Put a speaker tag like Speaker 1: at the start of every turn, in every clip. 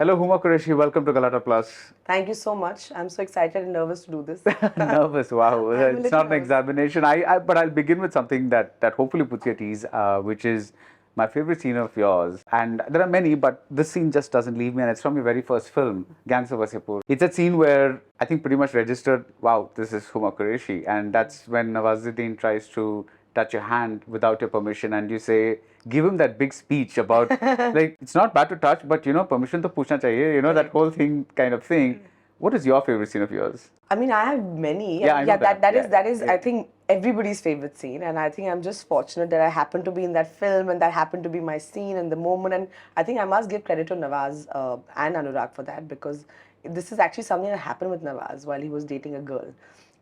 Speaker 1: Hello, Huma Qureshi. Welcome to Galatta Plus.
Speaker 2: Thank you so much. I'm so excited and nervous to do this.
Speaker 1: Nervous, wow.
Speaker 2: I'm a
Speaker 1: It's
Speaker 2: little
Speaker 1: not an
Speaker 2: nervous.
Speaker 1: examination. But I'll begin with something that hopefully puts you at ease, which is my favorite scene of yours. And there are many, but this scene just doesn't leave me. And it's from your very first film, Gangs of Wasseypur. It's a scene where I think pretty much registered, wow, this is Huma Qureshi. And that's when Nawazuddin tries to touch your hand without your permission, and you say, give him that big speech about, like, it's not bad to touch, but permission to puchna chahiye, that whole thing kind of thing. What is your favorite scene of yours?
Speaker 2: I mean, I have many.
Speaker 1: Yeah, I know that.
Speaker 2: That
Speaker 1: Yeah,
Speaker 2: that is
Speaker 1: yeah.
Speaker 2: I think everybody's favorite scene, and I think I'm just fortunate that I happen to be in that film, and that happened to be my scene and the moment. And I think I must give credit to Nawaz and Anurag for that, because this is actually something that happened with Nawaz while he was dating a girl,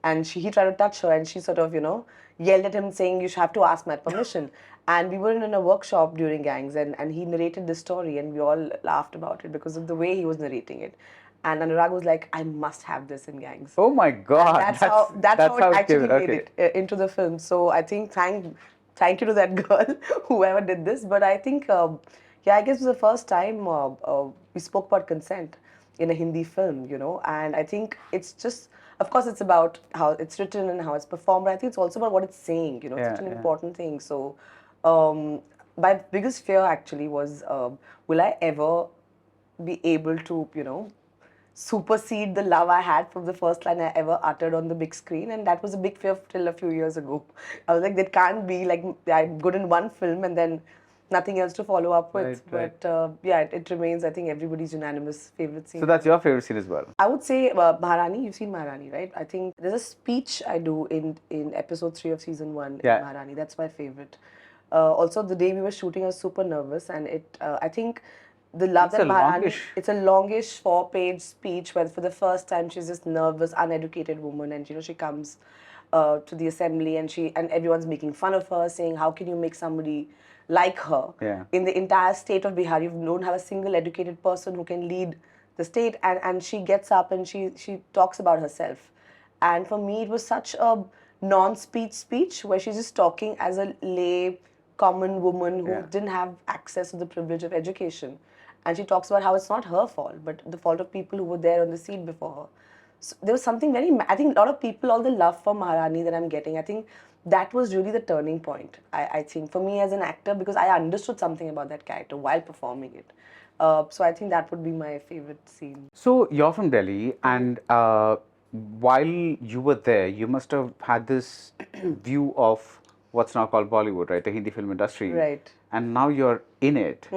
Speaker 2: and he tried to touch her, and she sort of yelled at him saying, "You should have to ask my permission." And we were in a workshop during Gangs, and he narrated this story, and we all laughed about it because of the way he was narrating it. And Anurag was like, I must have this in Gangs.
Speaker 1: Oh my
Speaker 2: And
Speaker 1: God,
Speaker 2: that's how it
Speaker 1: it came
Speaker 2: actually
Speaker 1: in.
Speaker 2: made
Speaker 1: Okay.
Speaker 2: it into the film. So I think thank you to that girl, whoever did this. But I think, yeah, I guess it was the first time we spoke about consent in a Hindi film, and I think it's just, of course, it's about how it's written and how it's performed, but I think it's also about what it's saying, it's
Speaker 1: Yeah,
Speaker 2: such an
Speaker 1: yeah.
Speaker 2: important thing. So my biggest fear actually was, will I ever be able to, supersede the love I had from the first line I ever uttered on the big screen. And that was a big fear till a few years ago. I was like, that can't be, like, I'm good in one film and then nothing else to follow up with.
Speaker 1: Right.
Speaker 2: But yeah, it remains, I think, everybody's unanimous favorite scene.
Speaker 1: So that's your favorite scene as well.
Speaker 2: I would say Maharani. You've seen Maharani, right? I think there's a speech I do in episode 3 of season 1
Speaker 1: Yeah.
Speaker 2: in Maharani. That's my favorite. Also, the day we were shooting, I was super nervous, and I think the love
Speaker 1: It's
Speaker 2: that
Speaker 1: a
Speaker 2: Maharani.
Speaker 1: longish.
Speaker 2: It's a longish 4-page speech where for the first time she's this nervous, uneducated woman, and she comes to the assembly, and everyone's making fun of her, saying, "How can you make somebody like her
Speaker 1: Yeah.
Speaker 2: in the entire state of Bihar? You don't have a single educated person who can lead the state." And she gets up and she talks about herself. And for me, it was such a non-speech speech where she's just talking as a lay, common woman who
Speaker 1: Yeah.
Speaker 2: didn't have access to the privilege of education. And she talks about how it's not her fault, but the fault of people who were there on the seat before her. So there was something very, I think a lot of people, all the love for Maharani that I'm getting, I think that was really the turning point, I think, for me as an actor, because I understood something about that character while performing it. So I think that would be my favorite scene.
Speaker 1: So you're from Delhi, and while you were there, you must have had this view of what's now called Bollywood, right? The Hindi film industry.
Speaker 2: Right.
Speaker 1: And now you're in it.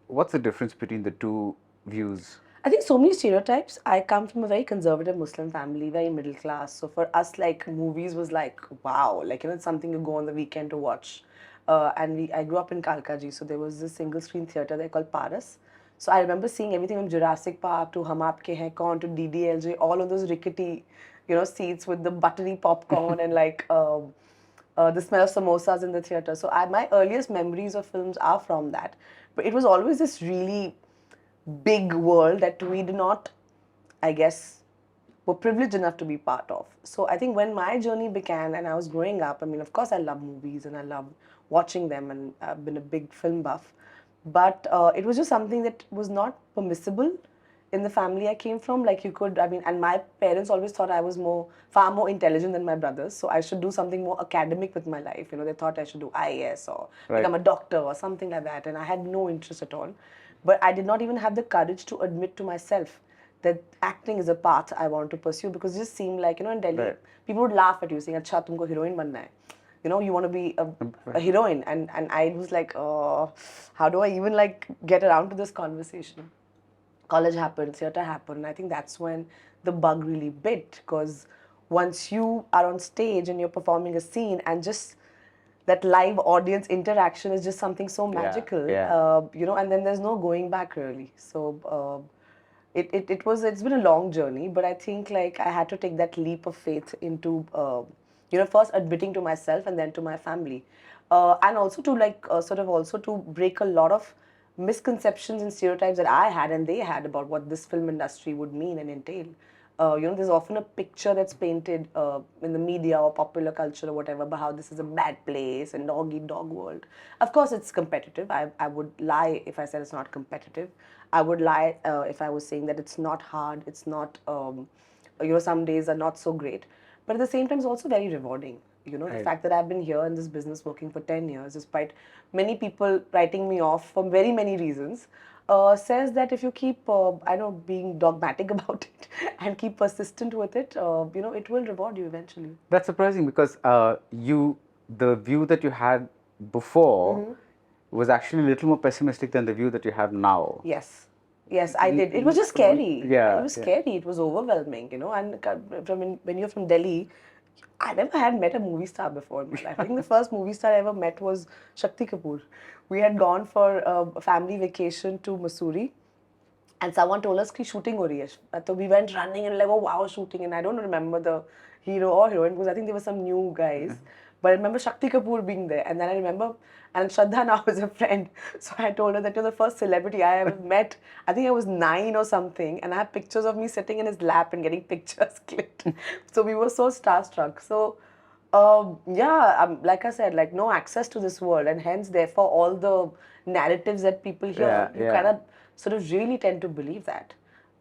Speaker 1: What's the difference between the two views?
Speaker 2: I think so many stereotypes. I come from a very conservative Muslim family, very middle class. So for us, like, movies was like, wow, like, it's something you go on the weekend to watch. I grew up in Kalkaji, so there was this single screen theater there called Paras. So I remember seeing everything from Jurassic Park to Hum Aapke Hain Kaun to DDLJ, all of those rickety, seats with the buttery popcorn and like the smell of samosas in the theater. So my earliest memories of films are from that. But it was always this really big world that we did not, I guess, were privileged enough to be part of. So I think when my journey began and I was growing up, I mean, of course, I love movies and I love watching them, and I've been a big film buff. But it was just something that was not permissible in the family I came from. Like, and my parents always thought I was far more intelligent than my brothers. So I should do something more academic with my life. They thought I should do IAS or
Speaker 1: Right.
Speaker 2: become a doctor or something like that. And I had no interest at all. But I did not even have the courage to admit to myself that acting is a path I want to pursue, because it just seemed like, in Delhi,
Speaker 1: Right.
Speaker 2: people would laugh at you saying, "Acha, tumko heroine banna hai. You want to be a heroine." And I was like, oh, how do I even like get around to this conversation? College happened, theater happened. I think that's when the bug really bit, because once you are on stage and you're performing a scene, and just that live audience interaction is just something so magical,
Speaker 1: yeah.
Speaker 2: And then there's no going back really. So it's been a long journey, but I think like I had to take that leap of faith into first admitting to myself and then to my family, and also to like sort of also to break a lot of misconceptions and stereotypes that I had and they had about what this film industry would mean and entail. There's often a picture that's painted in the media or popular culture or whatever about how this is a bad place and dog eat dog world. Of course, it's competitive. I would lie if I said it's not competitive. I would lie if I was saying that it's not hard. It's not, some days are not so great. But at the same time, it's also very rewarding. The fact that I've been here in this business working for 10 years, despite many people writing me off for very many reasons, says that if you keep, being dogmatic about it and keep persistent with it, it will reward you eventually.
Speaker 1: That's surprising because the view that you had before was actually a little more pessimistic than the view that you have now.
Speaker 2: Yes. Yes, I did. It was just scary.
Speaker 1: Yeah,
Speaker 2: It was scary. It was overwhelming, and when you're from Delhi, I never had met a movie star before in my life. I think the first movie star I ever met was Shakti Kapoor. We had gone for a family vacation to Missouri, and someone told us कि shooting हो रही है. So we went running and like, oh wow, shooting. And I don't remember the hero or heroine because I think there were some new guys. But I remember Shakti Kapoor being there. And then I remember, and Shraddha now is a friend. So I told her that you're the first celebrity I ever met. I think I was 9 or something. And I have pictures of me sitting in his lap and getting pictures clicked. So we were so starstruck. So like I said, like no access to this world, and hence, therefore, all the narratives that people hear, you kind of sort of really tend to believe that,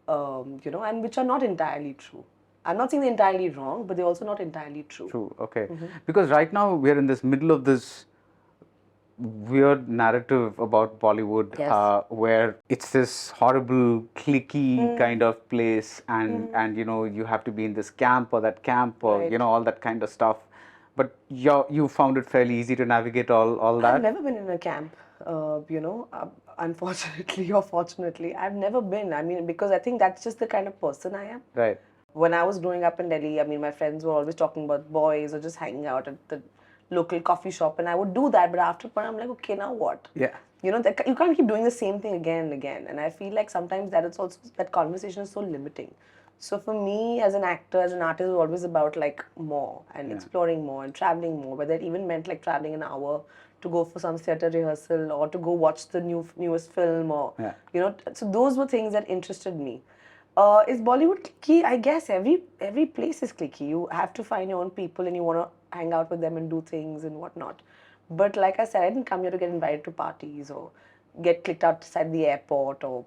Speaker 2: and which are not entirely true. I'm not saying they're entirely wrong, but they're also not entirely true.
Speaker 1: True, okay. Because right now we're in this middle of this weird narrative about Bollywood where it's this horrible, cliquey kind of place, and you have to be in this camp or that camp or all that kind of stuff. But you found it fairly easy to navigate all that?
Speaker 2: I've never been in a camp, unfortunately or fortunately. I've never been. I mean, because I think that's just the kind of person I am.
Speaker 1: Right.
Speaker 2: When I was growing up in Delhi, I mean, my friends were always talking about boys or just hanging out at the local coffee shop, and I would do that. But after a point, I'm like, okay, now what?
Speaker 1: Yeah.
Speaker 2: You can't keep doing the same thing again and again. And I feel like sometimes that conversation is so limiting. So for me, as an actor, as an artist, it was always about like more and exploring more and traveling more. Whether it even meant like traveling an hour to go for some theatre rehearsal or to go watch the newest film, or So those were things that interested me. Is Bollywood cliquey? I guess every place is cliquey. You have to find your own people and you want to hang out with them and do things and whatnot. But like I said, I didn't come here to get invited to parties or get clicked outside the airport or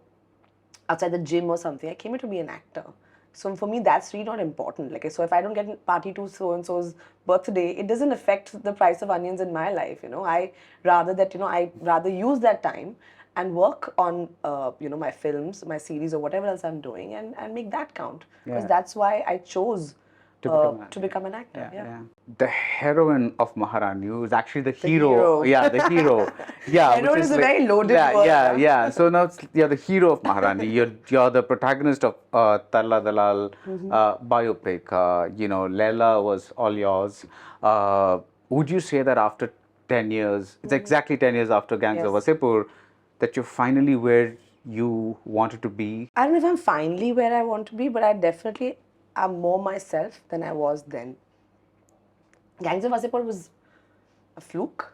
Speaker 2: outside the gym or something. I came here to be an actor. So for me, that's really not important. Like, so if I don't get a party to so-and-so's birthday, it doesn't affect the price of onions in my life, I rather use that time and work on, my films, my series, or whatever else I'm doing, and make that count. Because that's why I chose to become an actor. Yeah.
Speaker 1: The heroine of Maharani is actually the hero. Yeah, the hero. Yeah,
Speaker 2: heroine is a very loaded word.
Speaker 1: Yeah. So now you're the hero of Maharani. You're the protagonist of Tarla Dalal biopic. Leela was all yours. Would you say that after 10 years, it's exactly 10 years after Gangs of Wasseypur, that you're finally where you wanted to be?
Speaker 2: I don't know if I'm finally where I want to be, but I definitely am more myself than I was then. Gangs of Wasseypur was a fluke.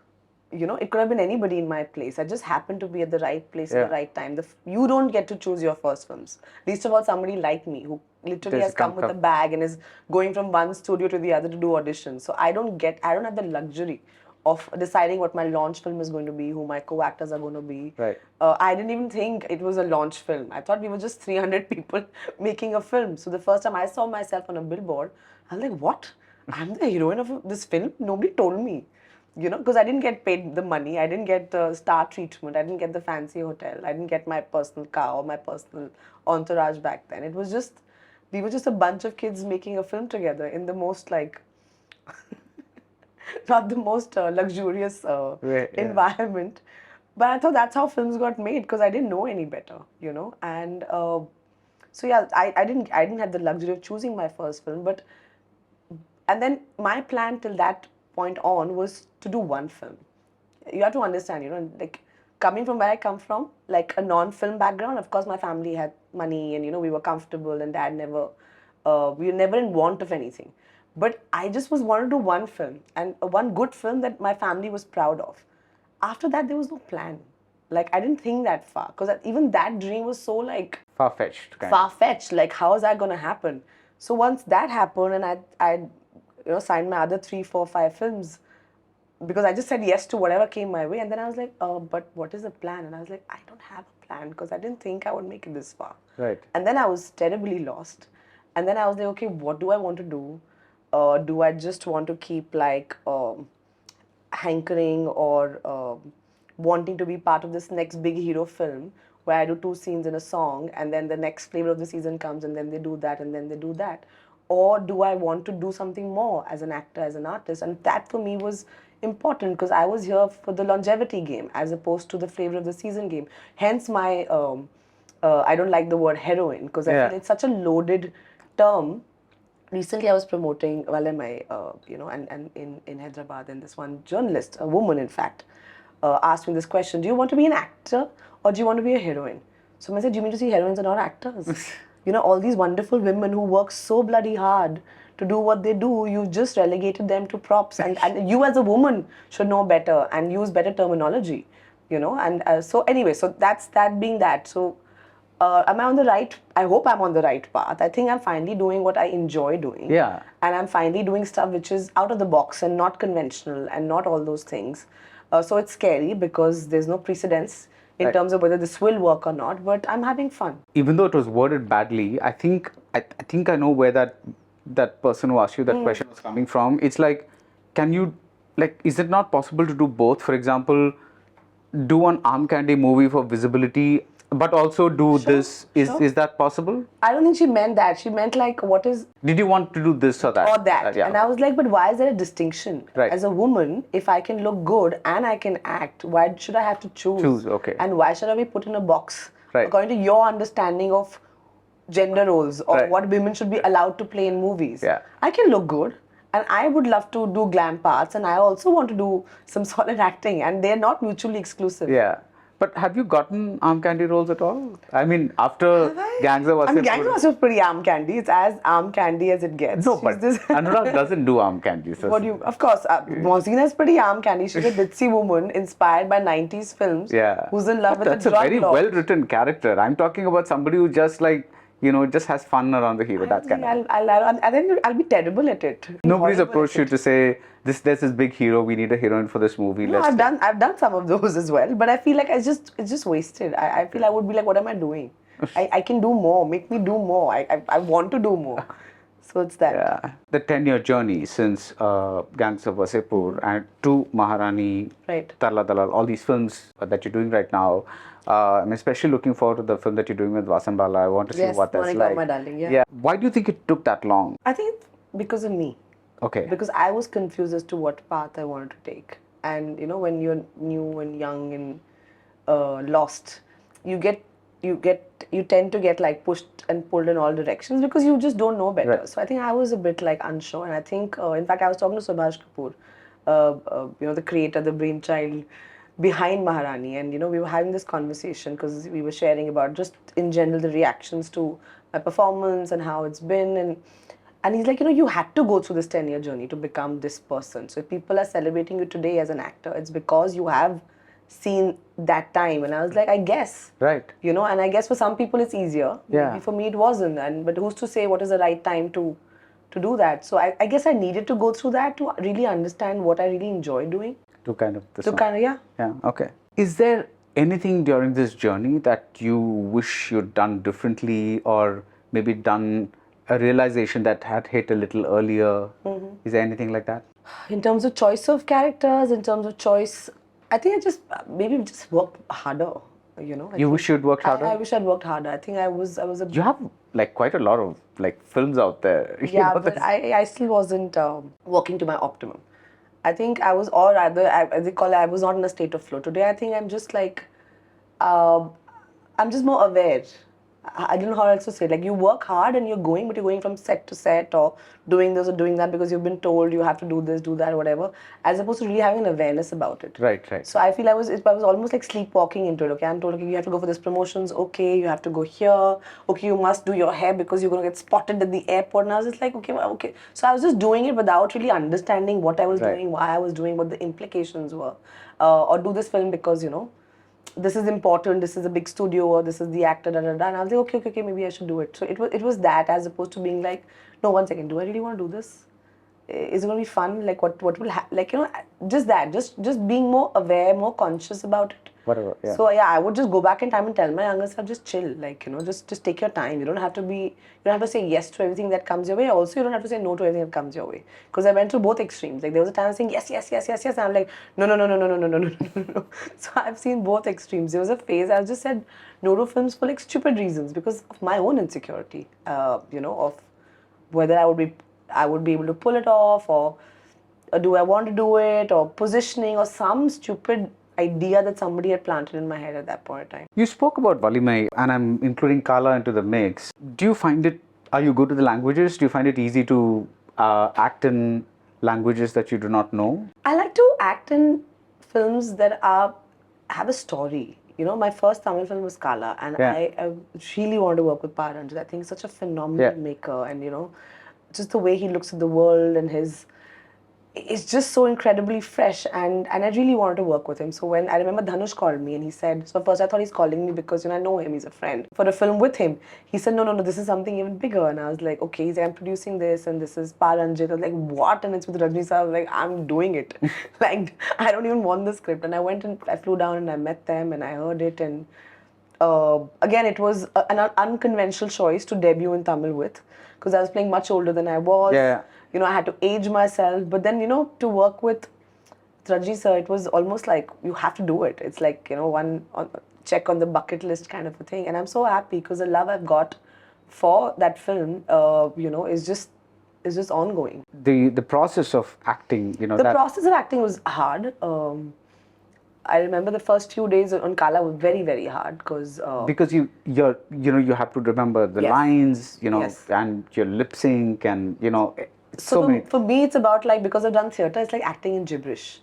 Speaker 2: It could have been anybody in my place. I just happened to be at the right place at the right time. You don't get to choose your first films. Least of all, somebody like me who literally has come with a bag and is going from one studio to the other to do auditions. So I don't have the luxury of deciding what my launch film is going to be, who my co-actors are going to be.
Speaker 1: Right.
Speaker 2: I didn't even think it was a launch film. I thought we were just 300 people making a film. So the first time I saw myself on a billboard, I was like, what? I'm the heroine of this film? Nobody told me. Because I didn't get paid the money. I didn't get the star treatment. I didn't get the fancy hotel. I didn't get my personal car or my personal entourage back then. We were just a bunch of kids making a film together in the most not the most luxurious environment. But I thought that's how films got made because I didn't know any better, And I didn't have the luxury of choosing my first film. And then my plan till that point on was to do one film. You have to understand, like coming from where I come from, like a non-film background. Of course, my family had money and we were comfortable, and Dad we were never in want of anything. But I just wanted to do one film, and one good film that my family was proud of. After that, there was no plan. Like, I didn't think that far, because even that dream was so, like...
Speaker 1: Far-fetched.
Speaker 2: Far-fetched. Like, how is that going to happen? So once that happened, and I signed my other 3, 4, 5 films, because I just said yes to whatever came my way, and then I was like, but what is the plan? And I was like, I don't have a plan because I didn't think I would make it this far.
Speaker 1: Right.
Speaker 2: And then I was terribly lost. And then I was like, okay, what do I want to do? Do I just want to keep like hankering or wanting to be part of this next big hero film where I do 2 scenes in a song and then the next flavor of the season comes and then they do that and then they do that? Or do I want to do something more as an actor, as an artist? And that for me was important because I was here for the longevity game as opposed to the flavor of the season game. Hence my, I don't like the word heroine because I feel it's such a loaded term. Recently, I was promoting while in my, and in Hyderabad, and this one journalist, a woman in fact, asked me this question: do you want to be an actor or do you want to be a heroine? So I said, do you mean to say heroines are not actors? All these wonderful women who work so bloody hard to do what they do, you just relegated them to props, and you as a woman should know better and use better terminology, so anyway, so that's that being that. So am I on the right? I hope I'm on the right path. I think I'm finally doing what I enjoy doing.
Speaker 1: Yeah.
Speaker 2: And I'm finally doing stuff which is out of the box and not conventional and not all those things. So it's scary because there's no precedence in terms of whether this will work or not, but I'm having fun.
Speaker 1: Even though it was worded badly, I think I know where that person who asked you that question was coming from. It's like, is it not possible to do both? For example, do an arm candy movie for visibility, but also do this. Is that possible?
Speaker 2: I don't think she meant that. She meant like, what is...
Speaker 1: Did you want to do this or that?
Speaker 2: Or that.
Speaker 1: Yeah.
Speaker 2: And I was like, but why is there a distinction?
Speaker 1: Right.
Speaker 2: As a woman, if I can look good and I can act, why should I have to choose?
Speaker 1: Choose, okay.
Speaker 2: And why should I be put in a box?
Speaker 1: Right.
Speaker 2: According to your understanding of gender roles or
Speaker 1: Right.
Speaker 2: what women should be allowed to play in movies.
Speaker 1: Yeah.
Speaker 2: I can look good. And I would love to do glam parts and I also want to do some solid acting and they're not mutually exclusive.
Speaker 1: Yeah. But have you gotten arm candy roles at all? I mean, after Gangs of Wasseypur...
Speaker 2: Gangs of Wasseypur is pretty arm candy. It's as arm candy as it gets.
Speaker 1: No, but Anurag doesn't do arm candy. So
Speaker 2: Of course, Mosina is pretty arm candy. She's a ditzy woman inspired by 90s films.
Speaker 1: Yeah.
Speaker 2: Who's in love with
Speaker 1: That's
Speaker 2: a drug
Speaker 1: very
Speaker 2: lord.
Speaker 1: well-written character. I'm talking about somebody who just just has fun around the hero. That kind of...
Speaker 2: I think I'll be terrible at it.
Speaker 1: Nobody's approached you to say, there's this big hero, we need a heroine for this movie.
Speaker 2: No, I've done some of those as well, but I feel like it's just wasted. I feel I would be like, what am I doing? I can do more. Make me do more. I want to do more. So it's that.
Speaker 1: Yeah. The 10-year journey since Gangs of Wasseypur and to Maharani,
Speaker 2: Right.
Speaker 1: Tarla Dalal, all these films that you're doing right now. I'm especially looking forward to the film that you're doing with Vasan Bala. I want to see what that's
Speaker 2: Monica,
Speaker 1: like.
Speaker 2: my darling, yeah.
Speaker 1: Why do you think it took that long?
Speaker 2: I think it's because of me.
Speaker 1: Okay.
Speaker 2: Because I was confused as to what path I wanted to take. And when you're new and young and lost, you tend to get like pushed and pulled in all directions because you just don't know better.
Speaker 1: Right.
Speaker 2: So I think I was a bit like unsure, and I think in fact I was talking to Subhash Kapoor, the creator, the brainchild behind Maharani, and we were having this conversation because we were sharing about just in general the reactions to my performance and how it's been, and he's like, you had to go through this 10-year journey to become this person. So if people are celebrating you today as an actor, it's because you have seen that time. And I was like, I guess.
Speaker 1: Right.
Speaker 2: And I guess for some people it's easier.
Speaker 1: Yeah.
Speaker 2: Maybe for me it wasn't. But who's to say what is the right time to do that? So I guess I needed to go through that to really understand what I really enjoy doing.
Speaker 1: Yeah. Okay. Is there anything during this journey that you wish you'd done differently, or maybe done a realization that had hit a little earlier? Is there anything like that?
Speaker 2: In terms of choice of characters, in terms of choice, I think I just maybe just worked harder.
Speaker 1: You wish you'd worked harder?
Speaker 2: I wish I'd worked harder. I think I was a.
Speaker 1: You have quite a lot of films out there.
Speaker 2: Yeah, but I still wasn't working to my optimum. I think I was, or rather, as they call it, I was not in a state of flow. Today, I think I'm just I'm just more aware. I don't know how else to say. You work hard and you're going, but you're going from set to set or doing this or doing that because you've been told you have to do this, do that, whatever, as opposed to really having an awareness about it.
Speaker 1: Right.
Speaker 2: So I feel I was almost like sleepwalking into it. Okay, I'm told, okay, you have to go for this promotions. Okay, you have to go here. Okay, you must do your hair because you're going to get spotted at the airport. And I was just like, okay. So I was just doing it without really understanding what I was doing, why I was doing, what the implications were. Or do this film because, this is important, this is a big studio, or this is the actor, da da da. And I was like, okay, maybe I should do it. So it was that, as opposed to being like, no, 1 second, do I really want to do this? Is it going to be fun? Like what will like, you know, just that, just being more aware, more conscious about it.
Speaker 1: Whatever, yeah.
Speaker 2: So yeah, I would just go back in time and tell my younger self, just chill, like, you know, just take your time. You don't have to say yes to everything that comes your way. Also, you don't have to say no to everything that comes your way. Because I went through both extremes. Like, there was a time I was saying yes, and I'm like, no. So I've seen both extremes. There was a phase I just said no to films for like stupid reasons because of my own insecurity. You know, of whether I would be able to pull it off, or do I want to do it, or positioning, or some stupid idea that somebody had planted in my head at that point in time.
Speaker 1: You spoke about Valimai, and I'm including Kala into the mix. Do you find it, are you good with the languages? Do you find it easy to act in languages that you do not know?
Speaker 2: I like to act in films that have a story. You know, my first Tamil film was Kala, and I really want to work with Paranjith. I think he's such a phenomenal maker, and you know, just the way he looks at the world and it's just so incredibly fresh, and I really wanted to work with him. So when I remember Dhanush called me and he said, so first I thought he's calling me because, you know, I know him, he's a friend, for a film with him. He said, no, this is something even bigger. And I was like, okay, he's like, I'm producing this and this is Paranjith. I was like, what? And it's with Rajni sir. I was like, I'm doing it. Like, I don't even want the script. And I went and I flew down and I met them and I heard it, and again, it was an unconventional choice to debut in Tamil with, because I was playing much older than I was. You know, I had to age myself. But then, you know, to work with Rajni sir, it was almost like you have to do it. It's like, you know, one check on the bucket list kind of a thing. And I'm so happy because the love I've got for that film, you know, is just ongoing.
Speaker 1: The process of acting, you know,
Speaker 2: the process of acting was hard. I remember the first few days on Kala were very, very hard because
Speaker 1: you have to remember the lines, you know, and your lip sync, and you know, so many.
Speaker 2: For me, it's about like, because I've done theatre, it's like acting in gibberish.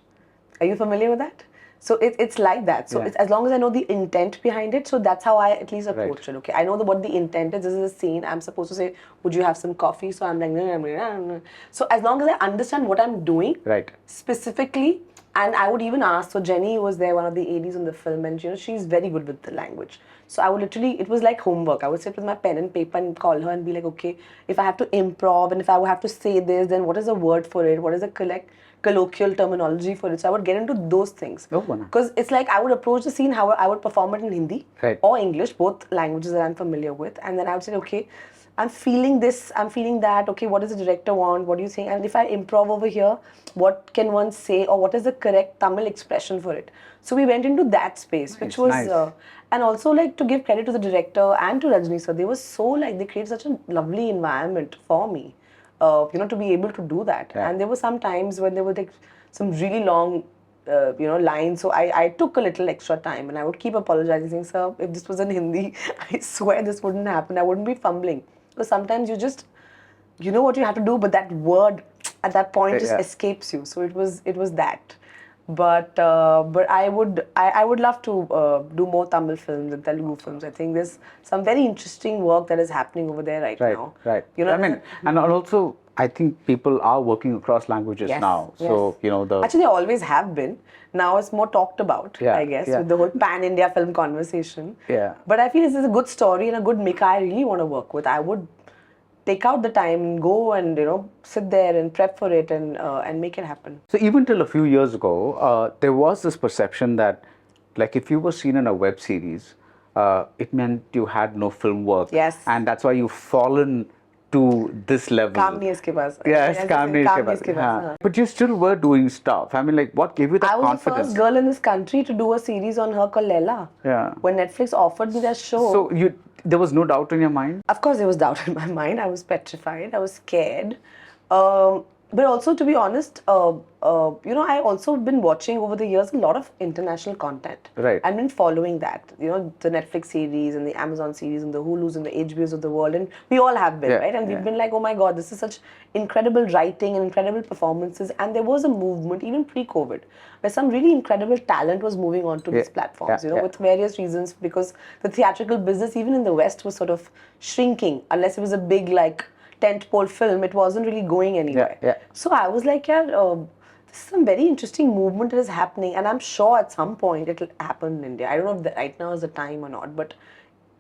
Speaker 2: Are you familiar with that? So it's like that. So it's, as long as I know the intent behind it, so that's how I at least approach it. Okay, I know what the intent is. This is a scene. I'm supposed to say, would you have some coffee? So I'm like, so as long as I understand what I'm doing, specifically. And I would even ask, so Jenny was there, one of the ADs in the film, and you know, she's very good with the language. So I would literally, it was like homework. I would sit with my pen and paper and call her and be like, okay, if I have to improv and if I would have to say this, then what is the word for it? What is the colloquial terminology for it? So I would get into those things. Because it's like I would approach the scene how I would perform it in Hindi or English, both languages that I'm familiar with. And then I would say, okay, I'm feeling this, I'm feeling that, okay, what does the director want, what do you think? And if I improv over here, what can one say, or what is the correct Tamil expression for it? So we went into that space, which was, and also like to give credit to the director and to Rajni sir, they were so like, they created such a lovely environment for me, you know, to be able to do that. And there were some times when there were like some really long, you know, lines. So I took a little extra time and I would keep apologizing, saying, sir, if this was in Hindi, I swear this wouldn't happen. I wouldn't be fumbling. Because sometimes you know what you have to do, but that word at that point just escapes you. So it was that. But I would love to do more Tamil films and Telugu films. I think there's some very interesting work that is happening over there right now. You know,
Speaker 1: I mean, and also I think people are working across languages now. So you know,
Speaker 2: actually they always have been. Now it's more talked about, I guess, with the whole pan-India film conversation. But I feel this is a good story and a good maker I really want to work with. I would take out the time and go and, you know, sit there and prep for it and make it happen.
Speaker 1: So even till a few years ago, there was this perception that, like, if you were seen in a web series, it meant you had no film work. And that's why you've fallen to this level. But you still were doing stuff. I mean, like, what gave you that confidence?
Speaker 2: I was the first girl in this country to do a series on her called Leela. When Netflix offered me that show.
Speaker 1: So there was no doubt in your mind?
Speaker 2: Of course there was doubt in my mind. I was petrified. I was scared. But also, to be honest, you know, I also been watching over the years a lot of international content. I've been following that. You know, the Netflix series and the Amazon series and the Hulus and the HBOs of the world, and we all have been, right? And we've been like, oh my God, this is such incredible writing and incredible performances. And there was a movement, even pre-COVID, where some really incredible talent was moving on to these platforms, you know, with various reasons, because the theatrical business, even in the West, was sort of shrinking, unless it was a big, like, tentpole film, it wasn't really going anywhere. So I was like, this is some very interesting movement that is happening, and I'm sure at some point it'll happen in India. I don't know if right now is the time or not, but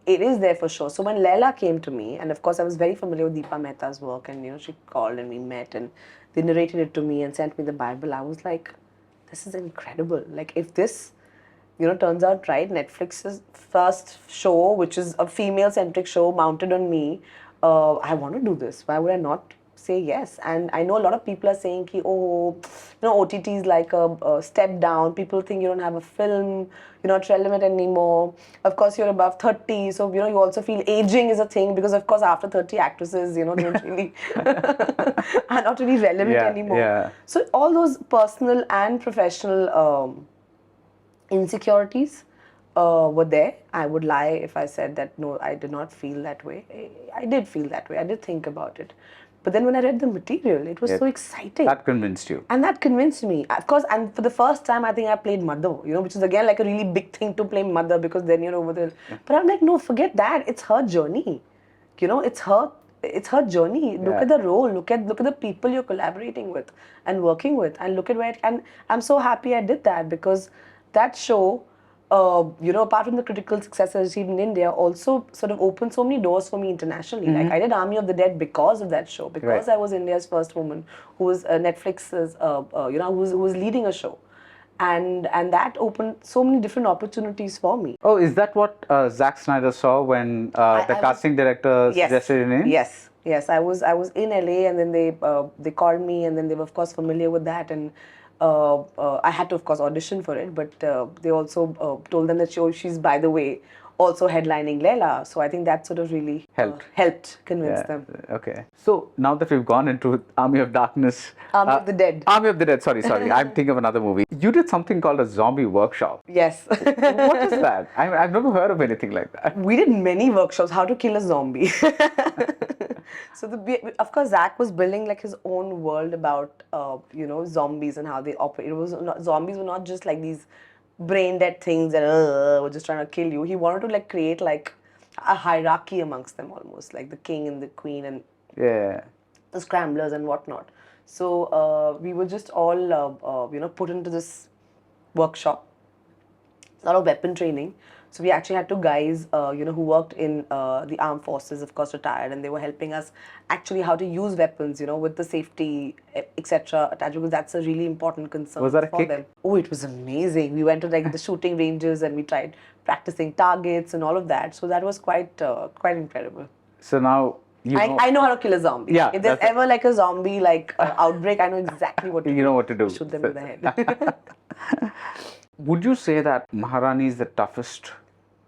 Speaker 2: it is there for sure. So when Leela came to me, and of course I was very familiar with Deepa Mehta's work, and she called and we met, and they narrated it to me and sent me the Bible. I was like, this is incredible. Like, if this turns out right, Netflix's first show, which is a female-centric show mounted on me, I want to do this. Why would I not say yes? And I know a lot of people are saying, OTT is like a step down. People think you don't have a film, you're not relevant anymore. Of course, you're above 30, so you also feel aging is a thing, because of course after 30 actresses, don't really are not really relevant anymore.
Speaker 1: Yeah.
Speaker 2: So all those personal and professional insecurities were there. I would lie if I said that no, I did not feel that way. I did feel that way. I did think about it. But then when I read the material, it was so exciting.
Speaker 1: That convinced you.
Speaker 2: And that convinced me. Of course, and for the first time, I think I played mother, which is again like a really big thing to play mother, because then, but I'm like, no, forget that. It's her journey. It's her journey. Look at the role. Look at the people you're collaborating with and working with, and look at where and I'm so happy I did that, because that show, apart from the critical success I achieved in India, also sort of opened so many doors for me internationally.
Speaker 1: Mm-hmm.
Speaker 2: Like, I did Army of the Dead because of that show, because I was India's first woman who was Netflix's, who was leading a show. And that opened so many different opportunities for me.
Speaker 1: Oh, is that what Zack Snyder saw when the casting director suggested your name?
Speaker 2: Yes. I was in LA, and then they called me, and then they were of course familiar with that, and I had to of course audition for it, but they also told them that she's, by the way, also headlining Leela. So I think that sort of really helped convince them.
Speaker 1: Okay. So now that we've gone into Army of Darkness...
Speaker 2: Army of the Dead.
Speaker 1: Army of the Dead, sorry. I'm thinking of another movie. You did something called a zombie workshop.
Speaker 2: Yes.
Speaker 1: What is that? I've never heard of anything like that.
Speaker 2: We did many workshops, how to kill a zombie. So of course Zach was building like his own world about zombies and how they operate. Zombies were not just like these brain dead things that were just trying to kill you. He wanted to like create like a hierarchy amongst them, almost like the king and the queen and the scramblers and whatnot. So we were just all put into this workshop, a lot of weapon training. So we actually had two guys, who worked in the armed forces, of course, retired, and they were helping us actually how to use weapons, with the safety, etc. attached, because that's a really important concern
Speaker 1: was that a
Speaker 2: for
Speaker 1: kick?
Speaker 2: them. Oh, it was amazing. We went to like the shooting ranges, and we tried practicing targets and all of that. So that was quite incredible.
Speaker 1: So now
Speaker 2: I know how to kill a zombie.
Speaker 1: Yeah,
Speaker 2: if there's ever like a zombie outbreak, I know exactly what to do.
Speaker 1: You know what to do.
Speaker 2: Shoot them in the head.
Speaker 1: Would you say that Maharani is the toughest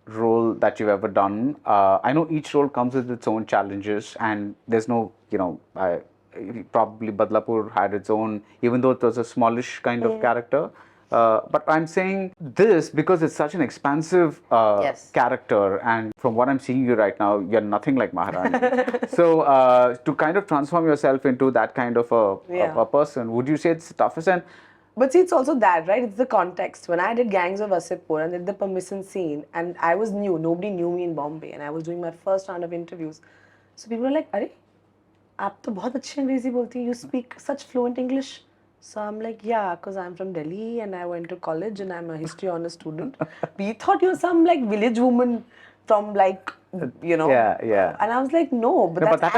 Speaker 1: role that you've ever done? I know each role comes with its own challenges, and there's no, probably Badlapur had its own, even though it was a smallish kind of character. But I'm saying this because it's such an expansive character, and from what I'm seeing you right now, you're nothing like Maharani. So to kind of transform yourself into that kind of a person, would you say it's the toughest?
Speaker 2: But see, it's also that, right? It's the context. When I did Gangs of Wasseypur and did the permission scene, and I was new, nobody knew me in Bombay, and I was doing my first round of interviews. So people were like, "Arey, aap to bahut achhi Angrezi bolti hai. You speak such fluent English." So I'm like, yeah, because I'm from Delhi and I went to college and I'm a history honors student. We thought you're some like village woman from like,
Speaker 1: Yeah.
Speaker 2: And I was like, no, but that's
Speaker 1: that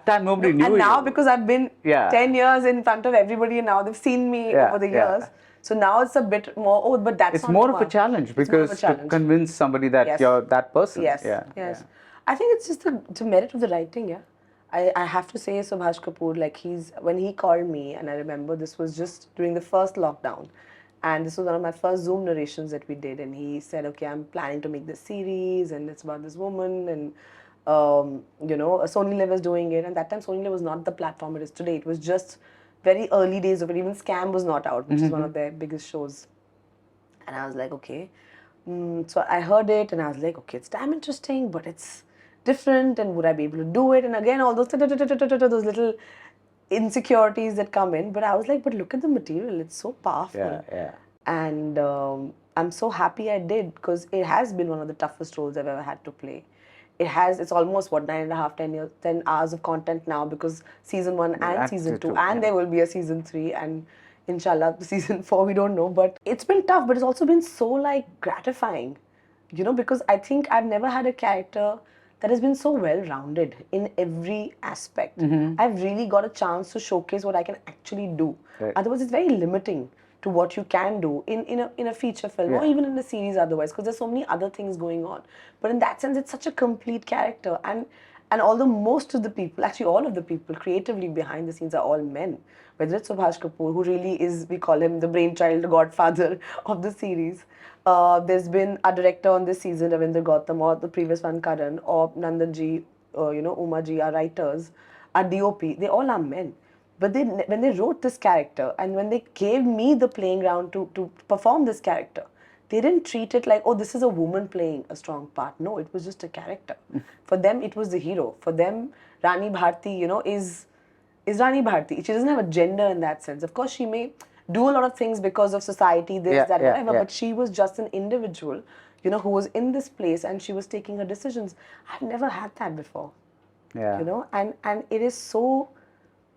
Speaker 1: time nobody knew.
Speaker 2: And now
Speaker 1: you.
Speaker 2: because I've been 10 years in front of everybody, and now they've seen me over the years. So now it's a bit more, but that's
Speaker 1: it's more of a challenge, because to convince somebody that you're that person.
Speaker 2: Yes. I think it's just the merit of the writing, I have to say, Subhash Kapoor, like when he called me, and I remember this was just during the first lockdown, and this was one of my first Zoom narrations that we did, and he said, okay, I'm planning to make this series, and it's about this woman, and Sony Live is doing it, and that time Sony Live was not the platform it is today. It was just very early days of it. Even Scam was not out, which is one of their biggest shows. And I was like, okay. So I heard it, and I was like, okay, it's damn interesting, but it's different, and would I be able to do it? And again, all those little insecurities that come in. But I was like, but look at the material, it's so powerful. And I'm so happy I did, because it has been one of the toughest roles I've ever had to play. It's almost 10 hours of content now, because season 1 and season 2, and there will be a season 3, and Inshallah, season 4, we don't know. But it's been tough, but it's also been so like gratifying, because I think I've never had a character that has been so well rounded in every aspect. I've really got a chance to showcase what I can actually do.
Speaker 1: Right.
Speaker 2: Otherwise, it's very limiting to what you can do in a feature film or
Speaker 1: Yeah.
Speaker 2: even in a series otherwise, because there's so many other things going on. But in that sense, it's such a complete character. And although most of the people, actually all of the people creatively behind the scenes are all men, whether it's Subhash Kapoor, who really is, we call him the brainchild, the godfather of the series. There's been a director on this season, Ravindra Gautam, or the previous one, Karan, or Nandanji, Uma ji, our writers, our DOP, they all are men. But when they wrote this character and when they gave me the playing ground to perform this character, they didn't treat it like, oh, this is a woman playing a strong part. No, it was just a character. For them, it was the hero. For them, Rani Bharti, is Rani Bharti. She doesn't have a gender in that sense. Of course, she may do a lot of things because of society, this,
Speaker 1: Yeah,
Speaker 2: that,
Speaker 1: yeah,
Speaker 2: whatever,
Speaker 1: yeah.
Speaker 2: but she was just an individual, who was in this place and she was taking her decisions. I've never had that before.
Speaker 1: Yeah.
Speaker 2: And it is so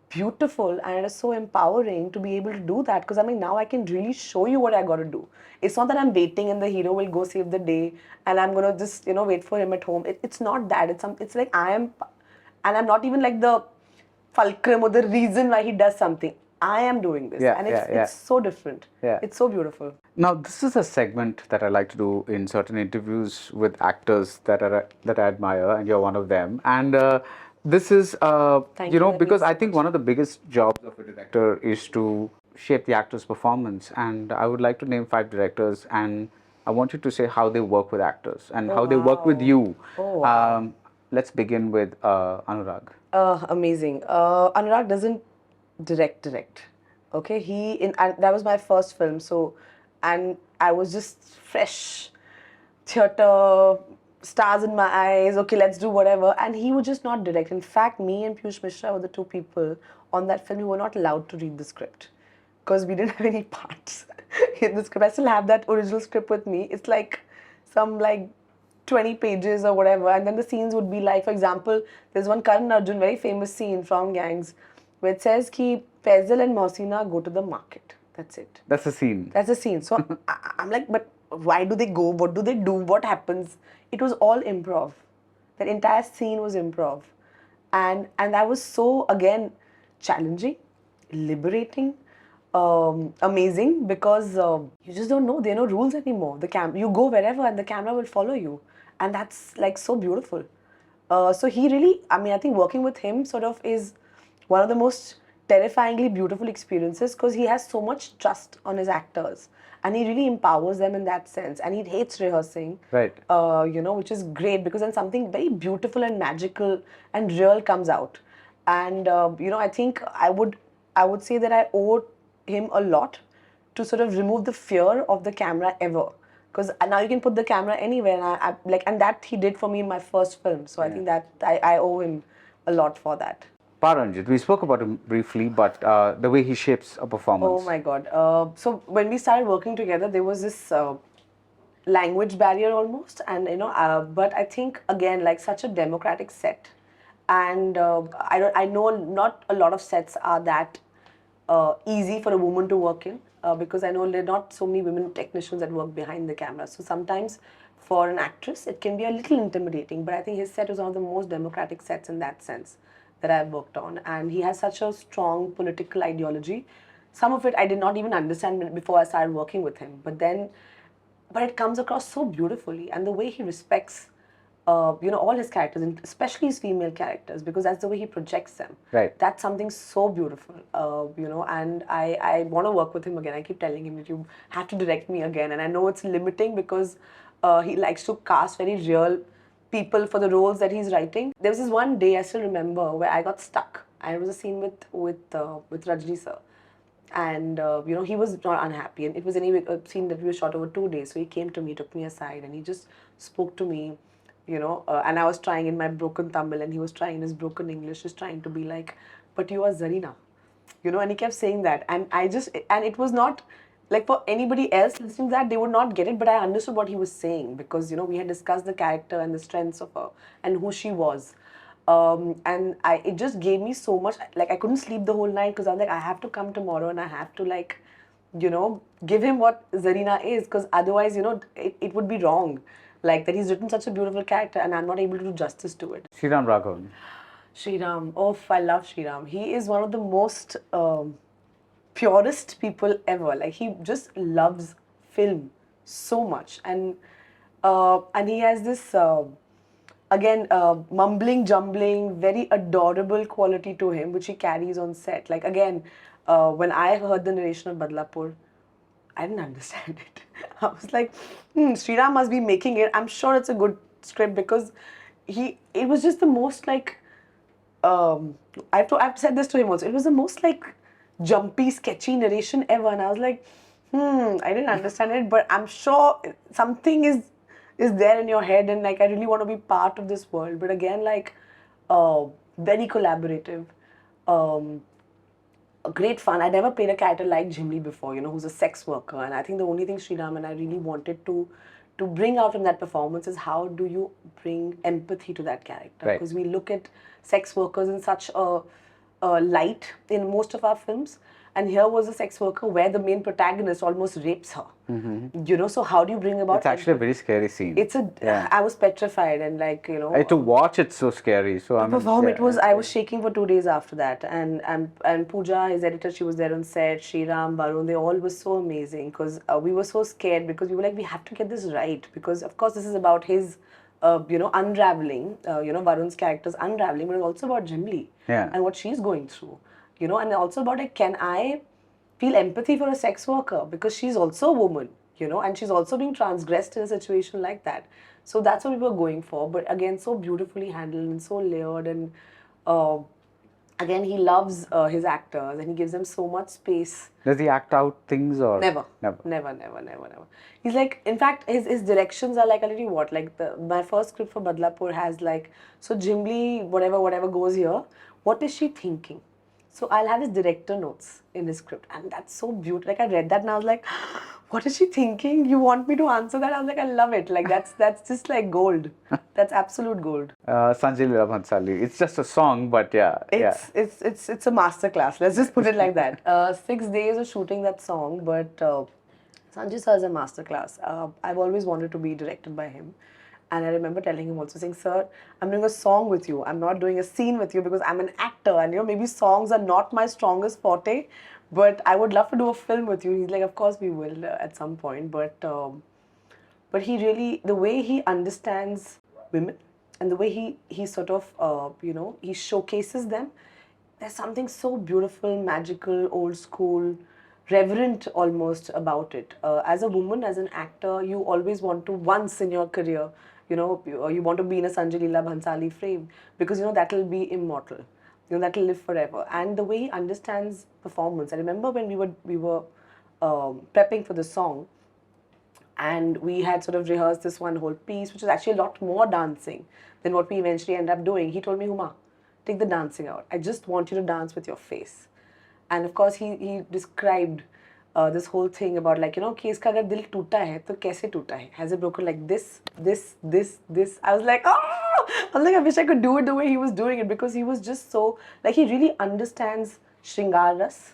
Speaker 2: beautiful and it is so empowering to be able to do that, because now I can really show you what I got to do. It's not that I'm waiting and the hero will go save the day and I'm going to just wait for him at home. It's not that. It's like I am, and I'm not even like the fulcrum or the reason why he does something. I am doing this,
Speaker 1: Yeah,
Speaker 2: and
Speaker 1: yeah, yeah.
Speaker 2: it's so different.
Speaker 1: Yeah.
Speaker 2: It's so beautiful.
Speaker 1: Now, this is a segment that I like to do in certain interviews with actors that I admire, and you're one of them. And this is,
Speaker 2: Thank you, that
Speaker 1: because
Speaker 2: means
Speaker 1: I
Speaker 2: so
Speaker 1: think
Speaker 2: much.
Speaker 1: one of the biggest jobs of a director is to shape the actor's performance. And I would like to name 5 directors, and I want you to say how they work with actors and how they work with
Speaker 2: wow.
Speaker 1: you.
Speaker 2: Oh, wow.
Speaker 1: Let's begin with Anurag.
Speaker 2: Amazing. Anurag doesn't direct. Okay, and that was my first film. So, and I was just fresh, theater, stars in my eyes. Okay, let's do whatever. And he would just not direct. In fact, me and Piyush Mishra were the 2 people on that film who were not allowed to read the script because we didn't have any parts in the script. I still have that original script with me. It's like some 20 pages or whatever, and then the scenes would be like, for example, there's one Karan Arjun, very famous scene from Gangs, where it says ki Faisal and Mohsina go to the market. That's it.
Speaker 1: That's the scene.
Speaker 2: That's the scene. So I'm like, but why do they go? What do they do? What happens? It was all improv. That entire scene was improv. And that was so, again, challenging, liberating, amazing, because you just don't know. There are no rules anymore. You go wherever and the camera will follow you. And that's like so beautiful. So he really, I think working with him sort of is one of the most terrifyingly beautiful experiences, because he has so much trust on his actors and he really empowers them in that sense, and he hates rehearsing,
Speaker 1: Right.
Speaker 2: Which is great, because then something very beautiful and magical and real comes out. And I think I would say that I owe him a lot to sort of remove the fear of the camera ever, because now you can put the camera anywhere, and and that he did for me in my first film. So I think that I owe him a lot for that.
Speaker 1: Paranjith, we spoke about him briefly, but the way he shapes a performance.
Speaker 2: Oh my God. So when we started working together, there was this language barrier almost, and but I think again, like such a democratic set, and I know not a lot of sets are that easy for a woman to work in, because I know there are not so many women technicians that work behind the camera. So sometimes for an actress, it can be a little intimidating, but I think his set was one of the most democratic sets in that sense that I've worked on. And he has such a strong political ideology. Some of it I did not even understand before I started working with him, but it comes across so beautifully, and the way he respects all his characters, and especially his female characters, because that's the way he projects them.
Speaker 1: Right.
Speaker 2: That's something so beautiful, and I want to work with him again. I keep telling him that you have to direct me again, and I know it's limiting because he likes to cast very real people for the roles that he's writing. There was this one day I still remember where I got stuck, and it was a scene with Rajni sir. And he was not unhappy, and it was anyway a scene that we shot over 2 days. So he came to me, took me aside, and he just spoke to me, and I was trying in my broken Tamil, and he was trying in his broken English, just trying to be like, but you are Zarina, and he kept saying that, and it was not like for anybody else listening to that, they would not get it, but I understood what he was saying, because we had discussed the character and the strengths of her and who she was. And it just gave me so much, like I couldn't sleep the whole night because I was like, I have to come tomorrow and I have to like, give him what Zarina is, because otherwise, it would be wrong. Like that he's written such a beautiful character and I'm not able to do justice to it.
Speaker 1: Sriram Raghavan.
Speaker 2: Sriram, oh, I love Sriram. He is one of the most purest people ever. Like he just loves film so much, and he has this again mumbling, jumbling, very adorable quality to him, which he carries on set. Like again, when I heard the narration of Badlapur, I didn't understand it. I was like, Sriram must be making it. I'm sure it's a good script because it was just the most like, I've said this to him also. It was the most like jumpy, sketchy narration ever, and I was like, I didn't understand it, but I'm sure something is there in your head, and like I really want to be part of this world. But again, like, very collaborative. Um, Great fun. I never played a character like Jimli before, who's a sex worker. And I think the only thing Sriram and I really wanted to bring out in that performance is how do you bring empathy to that character?
Speaker 1: Right.
Speaker 2: Because we look at sex workers in such a light in most of our films. And here was a sex worker where the main protagonist almost rapes her. So how do you bring about
Speaker 1: It's actually a very scary scene.
Speaker 2: I was petrified and like,
Speaker 1: To watch it's so scary. So I mean,
Speaker 2: perform I was shaking for 2 days after that, and Pooja, his editor, she was there on set. Sriram, Varun, they all were so amazing because we were so scared because we were like, we have to get this right because of course this is about his unraveling, Varun's character's unraveling, but it's also about Jimli and what she's going through, and also about like, can I feel empathy for a sex worker because she's also a woman, and she's also being transgressed in a situation like that. So that's what we were going for. But again, so beautifully handled and so layered. And again, he loves his actors and he gives them so much space.
Speaker 1: Does he act out things or?
Speaker 2: Never. He's like, in fact, his directions are like a little what? Like my first script for Badlapur has like, so Jimli, whatever goes here, what is she thinking? So I'll have his director notes in his script, and that's so beautiful. Like I read that and I was like, what is she thinking? You want me to answer that? I was like, I love it. Like that's just like gold. That's absolute gold.
Speaker 1: Sanjayleelabhansali. It's just a song, but yeah.
Speaker 2: It's a masterclass. Let's just put it like that. 6 days of shooting that song, but Sanjay sir is a masterclass. I've always wanted to be directed by him. And I remember telling him also saying, sir, I'm doing a song with you. I'm not doing a scene with you because I'm an actor. And maybe songs are not my strongest forte, but I would love to do a film with you. He's like, of course we will at some point. But he really, the way he understands women and the way he sort of, he showcases them, there's something so beautiful, magical, old school, reverent almost about it. As a woman, as an actor, you always want to, once in your career, you want to be in a sanjayleelabhansali frame because, that will be immortal. That will live forever. And the way he understands performance. I remember when we were prepping for the song and we had sort of rehearsed this one whole piece, which was actually a lot more dancing than what we eventually ended up doing. He told me, Huma, take the dancing out. I just want you to dance with your face. And of course, he described this whole thing about like, कि इसका अगर दिल टूटा है तो कैसे टूटा है? Has it broken like this? I was like, I wish I could do it the way he was doing it because he was just so, like he really understands Shringar Ras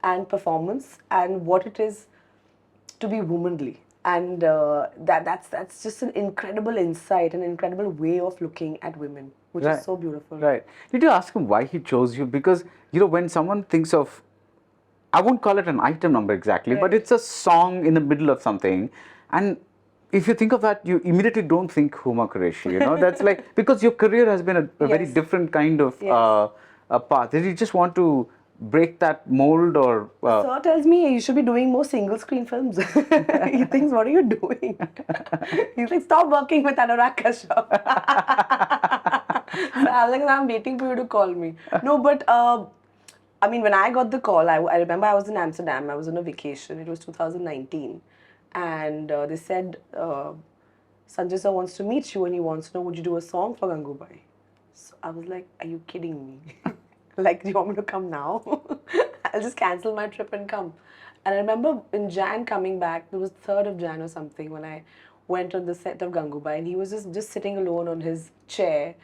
Speaker 2: and performance and what it is to be womanly. And that's just an incredible insight, an incredible way of looking at women, which is so beautiful.
Speaker 1: Right. Did you ask him why he chose you? Because, when someone thinks of, I won't call it an item number exactly, but it's a song in the middle of something. And if you think of that, you immediately don't think Huma Qureshi, That's like, because your career has been a very different kind of path. Did you just want to break that mold or?
Speaker 2: Sir tells me you should be doing more single screen films. He thinks, what are you doing? He's like, stop working with Anurag Kashyap. So I was like, I'm waiting for you to call me. No, but I mean, when I got the call, I remember I was in Amsterdam. I was on a vacation. It was 2019. And they said, Sanjay sir wants to meet you and he wants to know, would you do a song for Gangubai? So I was like, are you kidding me? Like, do you want me to come now? I'll just cancel my trip and come. And I remember in Jan coming back, it was 3rd of Jan or something, when I went on the set of Gangubai and he was just sitting alone on his chair,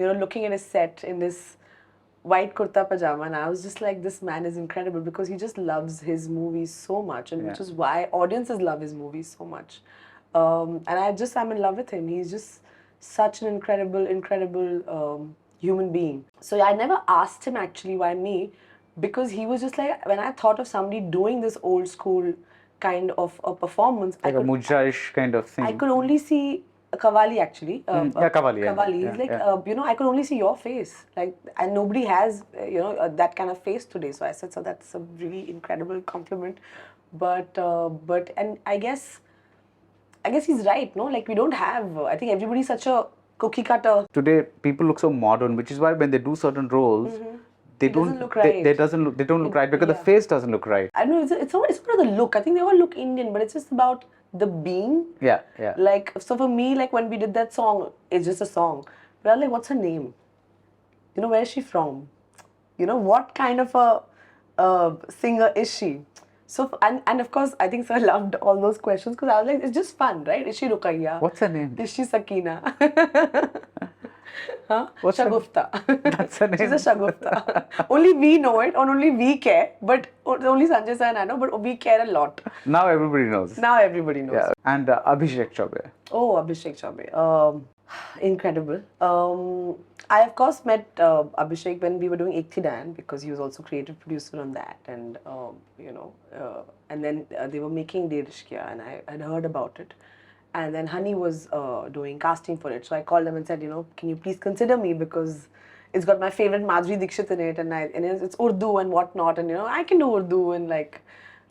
Speaker 2: looking at his set in this white kurta pajama, and I was just like, this man is incredible because he just loves his movies so much, and which is why audiences love his movies so much. And I'm in love with him. He's just such an incredible human being. So yeah, I never asked him actually why me, because he was just like, when I thought of somebody doing this old school kind of a performance,
Speaker 1: Like a mujra-ish kind of thing.
Speaker 2: I could only see Kavali actually.
Speaker 1: Kavali.
Speaker 2: Kavali. He's like, I could only see your face. Like, and nobody has, that kind of face today. So I said, so that's a really incredible compliment. But and I guess he's right, no? Like, we don't have, I think everybody's such a cookie cutter.
Speaker 1: Today, people look so modern, which is why when they do certain roles, they don't look right. They don't look right because the face doesn't look right.
Speaker 2: I know it's not the look. I think they all look Indian, but it's just about the being.
Speaker 1: Yeah.
Speaker 2: Like, so for me, like when we did that song, it's just a song. But I was like, what's her name? Where is she from? What kind of a singer is she? So, and of course, I think Sir loved all those questions because I was like, it's just fun, right? Is she Ruqayya?
Speaker 1: What's her name?
Speaker 2: Is she Sakina? Huh?
Speaker 1: What's
Speaker 2: Shagufta.
Speaker 1: That's her name.
Speaker 2: She's a Shagufta. Only we know it, and only we care. But only Sanjay sir and I know, but we care a lot.
Speaker 1: Now everybody knows.
Speaker 2: Now everybody knows.
Speaker 1: Yeah. And Abhishek Chaubey.
Speaker 2: Oh, Abhishek Chaubey. Incredible. I of course met Abhishek when we were doing Ek Thi Dan, because he was also creative producer on that, and and then they were making De Rishkiya, and I had heard about it. And then Honey was doing casting for it. So I called them and said, can you please consider me, because it's got my favorite Madhuri Dixit in it, and it's Urdu and whatnot, and I can do Urdu, and like,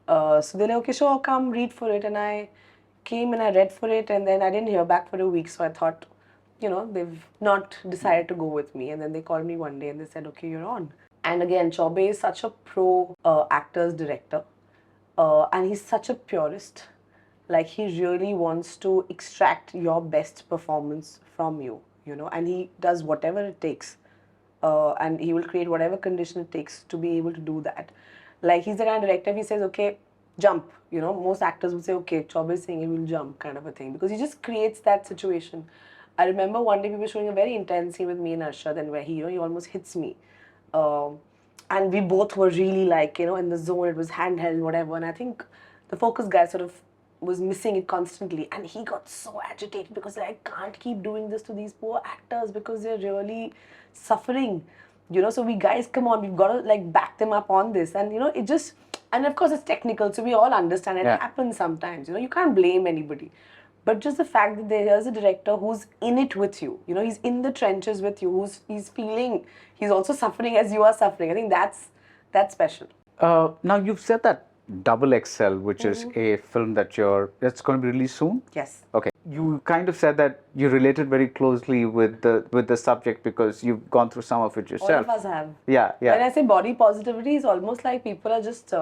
Speaker 2: so they're like, okay, sure, come read for it. And I came and I read for it, and then I didn't hear back for a week. So I thought, they've not decided to go with me. And then they called me one day and they said, okay, you're on. And again, Chaubey is such a pro actors director, and he's such a purist. Like, he really wants to extract your best performance from you, and he does whatever it takes. And he will create whatever condition it takes to be able to do that. Like, he's the kind of director, if he says, okay, jump, most actors would say, okay, Chaubey is saying he will jump, kind of a thing, because he just creates that situation. I remember one day we were showing a very intense scene with me and Arshad, and where he almost hits me. And we both were really like, in the zone, it was handheld, whatever, and I think the focus guy sort of was missing it constantly, and he got so agitated because I can't keep doing this to these poor actors because they're really suffering, so we guys, come on, we've got to like back them up on this. And it just, and of course it's technical, so we all understand it happens sometimes, you can't blame anybody, but just the fact that there's a director who's in it with you, he's in the trenches with you, he's feeling, he's also suffering as you are suffering. I think that's special.
Speaker 1: Now you've said that Double XL, which is a film that's going to be released soon?
Speaker 2: Yes.
Speaker 1: Okay. You kind of said that you related very closely with the subject because you've gone through some of it yourself.
Speaker 2: All of us have.
Speaker 1: Yeah.
Speaker 2: When I say body positivity, it's almost like people are just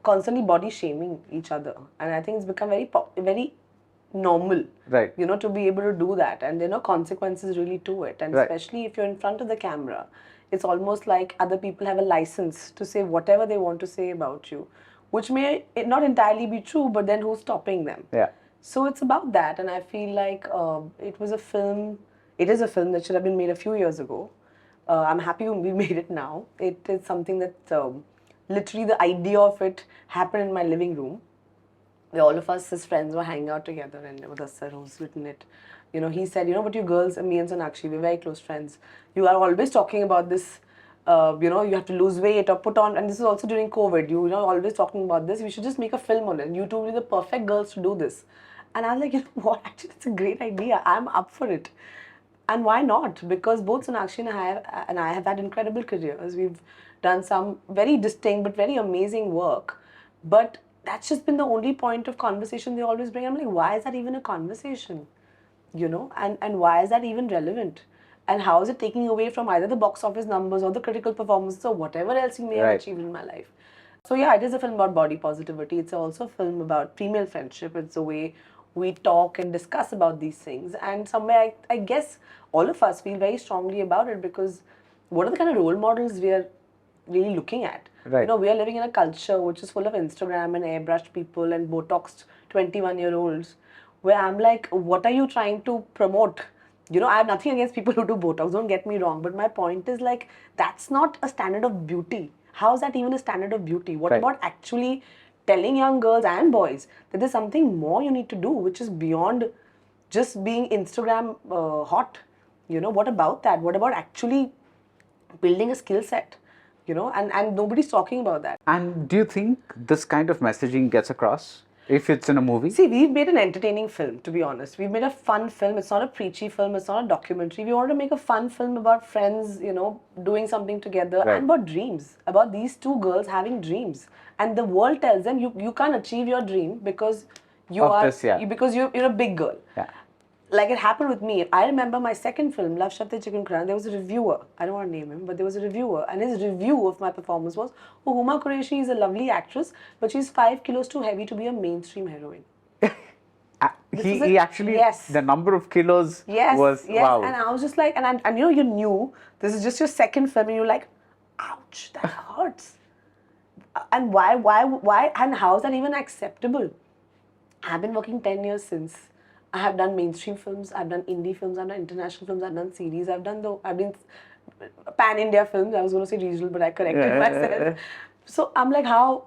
Speaker 2: constantly body shaming each other, and I think it's become very normal,
Speaker 1: right?
Speaker 2: To be able to do that, and there are no consequences really to it, and especially if you're in front of the camera, it's almost like other people have a license to say whatever they want to say about you, which may not entirely be true, but then who's stopping them?
Speaker 1: Yeah.
Speaker 2: So it's about that, and I feel like it is a film that should have been made a few years ago. I'm happy we made it now. It is something that literally the idea of it happened in my living room, where all of us as friends were hanging out together, and with us sir who's written it. He said, but you girls, me and Sonakshi, we're very close friends. You are always talking about this, you have to lose weight or put on, and this is also during COVID, you know, always talking about this. We should just make a film on it. You two will be the perfect girls to do this. And I was like, what? Actually, it's a great idea. I'm up for it. And why not? Because both Sonakshi and I have had incredible careers. We've done some very distinct but very amazing work. But that's just been the only point of conversation they always bring. I'm like, why is that even a conversation? And why is that even relevant? And how is it taking away from either the box office numbers or the critical performances or whatever else you may have achieved in my life? So yeah, it is a film about body positivity. It's also a film about female friendship. It's a way we talk and discuss about these things. And somewhere, I guess all of us feel very strongly about it, because what are the kind of role models we are really looking at?
Speaker 1: Right.
Speaker 2: We are living in a culture which is full of Instagram and airbrushed people and Botoxed 21-year-olds, where I'm like, what are you trying to promote? You know, I have nothing against people who do Botox, don't get me wrong, but my point is like, that's not a standard of beauty. How is that even a standard of beauty? What
Speaker 1: Right.
Speaker 2: about actually telling young girls and boys that there's something more you need to do, which is beyond just being Instagram hot? You know, what about that? What about actually building a skill set? You know, and nobody's talking about that.
Speaker 1: And do you think this kind of messaging gets across if it's in a movie?
Speaker 2: See, we've made an entertaining film, to be honest. We've made a fun film. It's not a preachy film. It's not a documentary. We wanted to make a fun film about friends, you know, doing something together
Speaker 1: Right.
Speaker 2: and about dreams, about these two girls having dreams. And the world tells them you can't achieve your dream because you
Speaker 1: Of
Speaker 2: are
Speaker 1: this, yeah.
Speaker 2: because you're a big girl.
Speaker 1: Yeah.
Speaker 2: Like it happened with me. I remember my second film, Love Shabde Chicken Kran. There was a reviewer. I don't want to name him, but there was a reviewer, and his review of my performance was, "Oh, Huma Qureshi is a lovely actress, but she's 5 kilos too heavy to be a mainstream heroine."
Speaker 1: He actually,
Speaker 2: yes.
Speaker 1: the number of kilos
Speaker 2: Yes,
Speaker 1: was,
Speaker 2: yes.
Speaker 1: wow.
Speaker 2: And I was just like, and you know, you knew this is just your second film, and you're like, ouch, that hurts. And why, and how is that even acceptable? I've been working 10 years since. I have done mainstream films, I've done indie films, I've done international films, I've done series, I've been pan-India films. I was going to say regional, but I corrected myself. So I'm like, how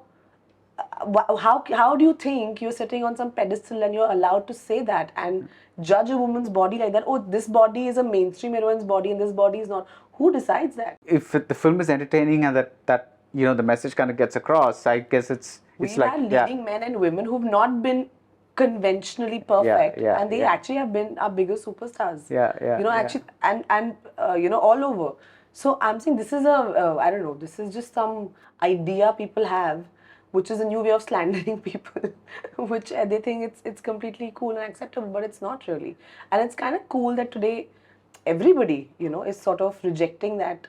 Speaker 2: do you think you're sitting on some pedestal and you're allowed to say that and judge a woman's body like that? Oh, this body is a mainstream heroine's body and this body is not. Who decides that?
Speaker 1: If the film is entertaining and that you know the message kind of gets across, I guess it's
Speaker 2: We've
Speaker 1: like
Speaker 2: had leading men and women who've not been conventionally perfect,
Speaker 1: yeah,
Speaker 2: and they
Speaker 1: yeah.
Speaker 2: actually have been our biggest superstars.
Speaker 1: Yeah,
Speaker 2: You know,
Speaker 1: yeah.
Speaker 2: actually, and you know, all over. So I'm saying this is I don't know, this is just some idea people have, which is a new way of slandering people, which they think it's completely cool and acceptable, but it's not really. And it's kind of cool that today everybody, you know, is sort of rejecting that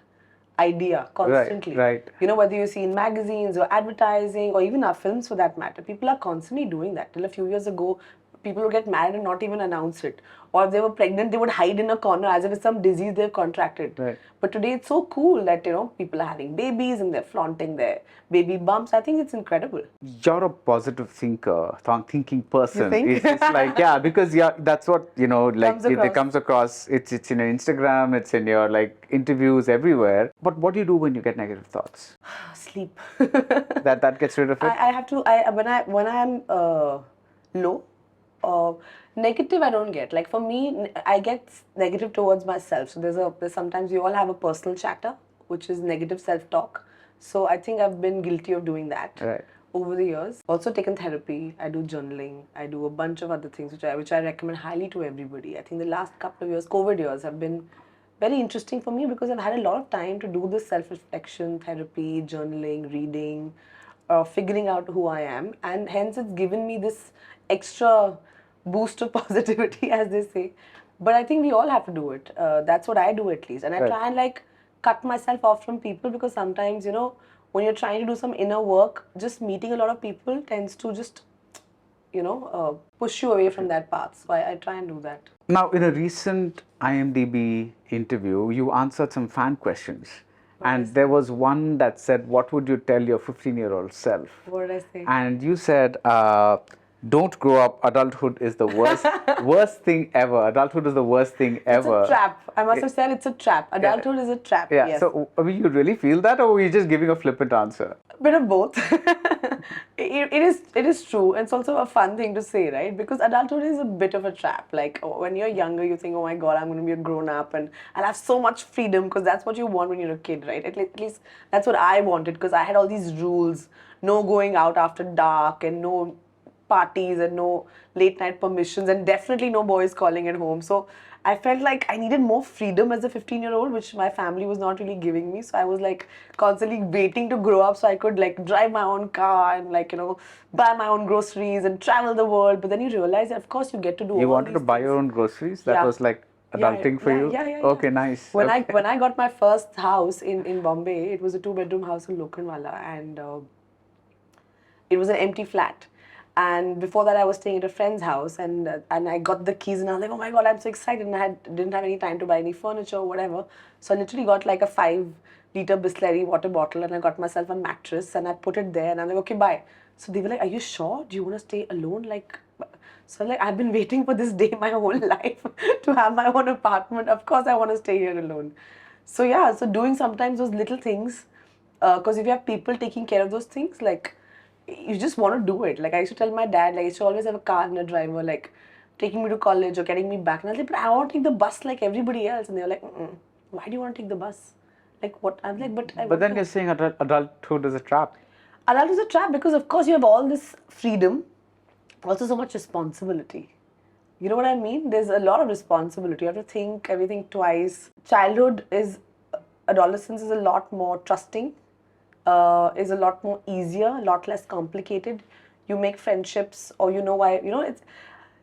Speaker 2: idea constantly.
Speaker 1: right.
Speaker 2: You know, whether you see in magazines or advertising or even our films for that matter, people are constantly doing that. Till a few years ago, people would get married and not even announce it. Or if they were pregnant, they would hide in a corner as if it's some disease they've contracted.
Speaker 1: Right.
Speaker 2: But today it's so cool that, you know, people are having babies and they're flaunting their baby bumps. I think it's incredible.
Speaker 1: You're a positive thinker, thinking person.
Speaker 2: You think?
Speaker 1: It's like, yeah, because that's what, you know, like
Speaker 2: Comes
Speaker 1: it
Speaker 2: across.
Speaker 1: comes across. It's in your Instagram, it's in your like interviews everywhere. But what do you do when you get negative thoughts?
Speaker 2: Sleep.
Speaker 1: That gets rid of it?
Speaker 2: I have to, when I'm low, negative I don't get. Like for me, I get negative towards myself. So there's sometimes we all have a personal chatter, which is negative self-talk. So I think I've been guilty of doing that
Speaker 1: Right.
Speaker 2: over the years. Also taken therapy. I do journaling. I do a bunch of other things which I recommend highly to everybody. I think the last couple of years, COVID years, have been very interesting for me because I've had a lot of time to do this self-reflection, therapy, journaling, reading, figuring out who I am, and hence it's given me this extra boost of positivity, as they say. But I think we all have to do it. That's what I do at least, and I
Speaker 1: Right.
Speaker 2: try and like cut myself off from people because sometimes, you know, when you're trying to do some inner work, just meeting a lot of people tends to just, you know, push you away from that path. So I try and do that.
Speaker 1: Now, in a recent IMDb interview, you answered some fan questions. And there was one that said, what would you tell your 15-year-old self?
Speaker 2: What did I say?
Speaker 1: And you said, don't grow up. Adulthood is the worst thing ever. Adulthood is the worst thing ever.
Speaker 2: It's a trap. I must have said it's a trap. Adulthood is a trap.
Speaker 1: Yeah.
Speaker 2: Yes.
Speaker 1: So, I mean, you really feel that, or were you just giving a flippant answer?
Speaker 2: Bit of both. it is true. It's also a fun thing to say, right? Because adulthood is a bit of a trap. Like when you're younger, you think, oh my God, I'm going to be a grown up and I'll have so much freedom because that's what you want when you're a kid, right? At least that's what I wanted because I had all these rules. No going out after dark and no parties and no late night permissions and definitely no boys calling at home. So I felt like I needed more freedom as a 15-year-old, which my family was not really giving me. So I was like constantly waiting to grow up so I could like drive my own car and like, you know, buy my own groceries and travel the world. But then you realize that of course you get to do all
Speaker 1: You wanted
Speaker 2: these
Speaker 1: to buy
Speaker 2: things.
Speaker 1: your own groceries? That
Speaker 2: Yeah.
Speaker 1: was like adulting for you?
Speaker 2: Yeah.
Speaker 1: Okay, nice.
Speaker 2: When
Speaker 1: Okay.
Speaker 2: I got my first house in Bombay, it was a 2-bedroom house in Lokhandwala and it was an empty flat. And before that, I was staying at a friend's house, and I got the keys, and I was like, oh my god, I'm so excited! And didn't have any time to buy any furniture or whatever, so I literally got like a 5-liter Bisleri water bottle, and I got myself a mattress, and I put it there, and I'm like, okay, bye. So they were like, are you sure? Do you want to stay alone? Like, so like I've been waiting for this day my whole life to have my own apartment. Of course, I want to stay here alone. So yeah, so doing sometimes those little things, because if you have people taking care of those things, like you just want to do it. Like I used to tell my dad, like I used to always have a car and a driver, like taking me to college or getting me back. And I was like, but I want to take the bus like everybody else. And they were like, why do you want to take the bus? Like what? I'm like, but I
Speaker 1: But
Speaker 2: want
Speaker 1: then
Speaker 2: to.
Speaker 1: you're saying adulthood is a trap.
Speaker 2: Adult is a trap because of course you have all this freedom, also so much responsibility. You know what I mean? There's a lot of responsibility. You have to think everything twice. Childhood is, adolescence is a lot more trusting, is a lot more easier, a lot less complicated. You make friendships, or you know why, you know, it's.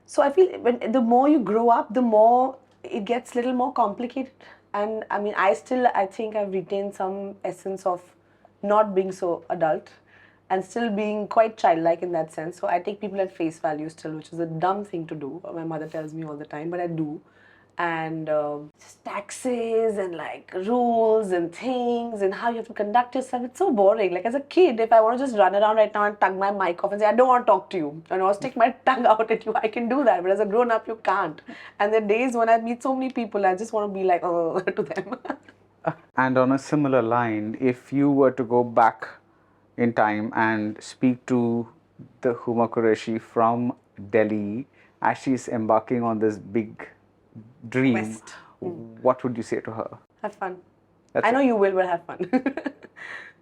Speaker 2: So I feel when the more you grow up, the more it gets a little more complicated. And I mean, I think I've retained some essence of not being so adult and still being quite childlike in that sense. So I take people at face value still, which is a dumb thing to do. My mother tells me all the time, but I do. And just taxes and like rules and things and how you have to conduct yourself. It's so boring. Like as a kid, if I want to just run around right now and tug my mic off and say, I don't want to talk to you, and I want to stick my tongue out at you, I can do that. But as a grown up, you can't. And there are days when I meet so many people, I just want to be like, oh, to them.
Speaker 1: And on a similar line, if you were to go back in time and speak to the Huma Qureshi from Delhi as she's embarking on this big dream,
Speaker 2: Quest.
Speaker 1: what would you say to her?
Speaker 2: Have fun.
Speaker 1: That's
Speaker 2: I know
Speaker 1: it.
Speaker 2: you will, but have fun.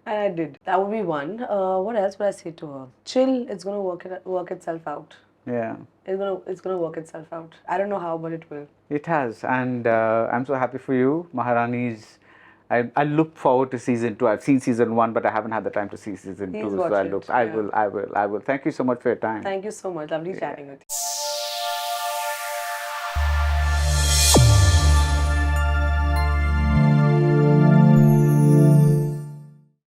Speaker 2: And I did. That would be one. What else would I say to her? Chill. It's gonna work itself out.
Speaker 1: Yeah,
Speaker 2: It's gonna work itself out. I don't know how, but it will.
Speaker 1: it has. And I'm so happy for you. Maharani's. I look forward to season 2. I've seen season 1, but I haven't had the time to see season
Speaker 2: Please
Speaker 1: 2.
Speaker 2: watch
Speaker 1: So
Speaker 2: it,
Speaker 1: I
Speaker 2: yeah.
Speaker 1: will. Thank you so much for your time.
Speaker 2: Thank you so much. Lovely chatting with you.